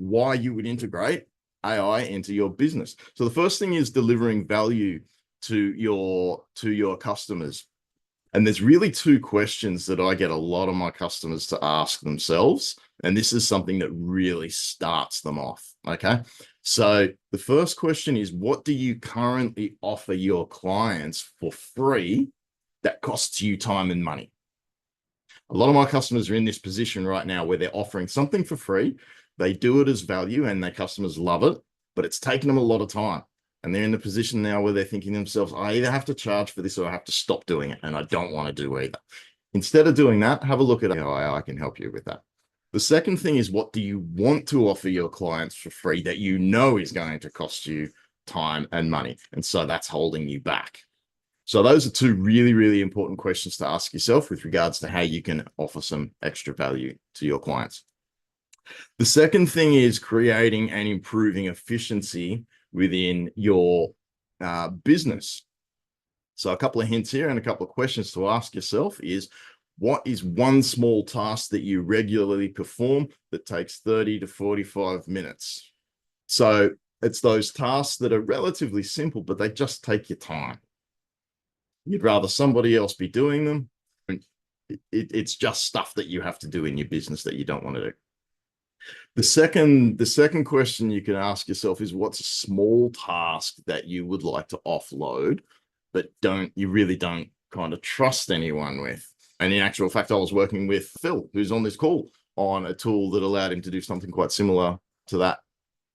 why you would integrate AI into your business. So the first thing is delivering value to your customers. And there's really two questions that I get a lot of my customers to ask themselves. And this is something that really starts them off. Okay. So the first question is, what do you currently offer your clients for free that costs you time and money? A lot of my customers are in this position right now where they're offering something for free. They do it as value and their customers love it, but it's taken them a lot of time. And they're in the position now where they're thinking to themselves, I either have to charge for this or I have to stop doing it. And I don't want to do either. Instead of doing that, have a look at how I can help you with that. The second thing is, what do you want to offer your clients for free that you know is going to cost you time and money? And so that's holding you back. So those are two really, really important questions to ask yourself with regards to how you can offer some extra value to your clients. The second thing is creating and improving efficiency within your business. So a couple of hints here and a couple of questions to ask yourself is, what is one small task that you regularly perform that takes 30 to 45 minutes? So it's those tasks that are relatively simple, but they just take your time. You'd rather somebody else be doing them. It's just stuff that you have to do in your business that you don't want to do. The second question you can ask yourself is, what's a small task that you would like to offload, but you really don't kind of trust anyone with? And in actual fact, I was working with Phil, who's on this call, on a tool that allowed him to do something quite similar to that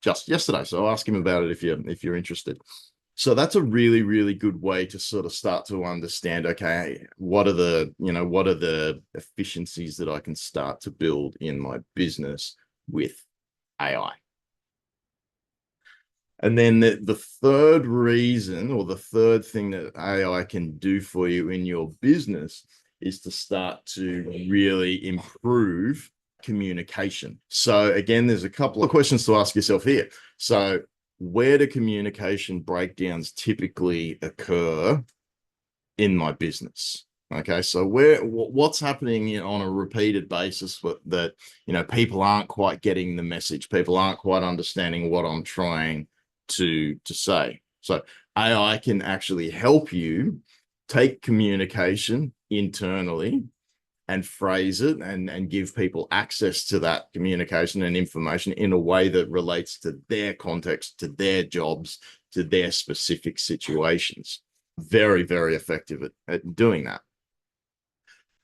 just yesterday. So ask him about it if you're interested. So that's a really, really good way to sort of start to understand, okay, what are the efficiencies that I can start to build in my business with AI? And then the third reason, or the third thing that AI can do for you in your business, is to start to really improve communication. So again, there's a couple of questions to ask yourself here. So where do communication breakdowns typically occur in my business? Okay, so what's happening on a repeated basis that people aren't quite getting the message, people aren't quite understanding what I'm trying to say. So AI can actually help you take communication internally and phrase it and give people access to that communication and information in a way that relates to their context, to their jobs, to their specific situations. Very, very effective at doing that.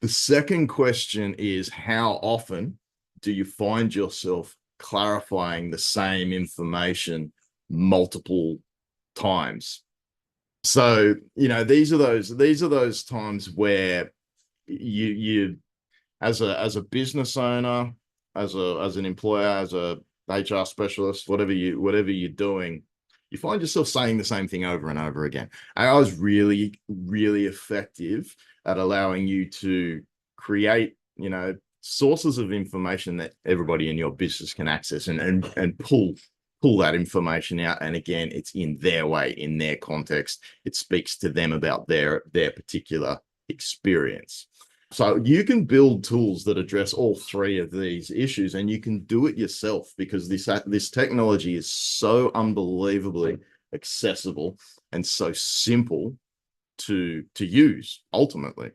The second question is, how often do you find yourself clarifying the same information multiple times? So, these are those times where you as a business owner, as an employer, as a HR specialist, whatever you're doing, you find yourself saying the same thing over and over again. AI is really, really effective at allowing you to create, sources of information that everybody in your business can access and pull that information out. And again, it's in their way, in their context. It speaks to them about their particular experience. So you can build tools that address all three of these issues, and you can do it yourself because this technology is so unbelievably accessible and so simple to use ultimately.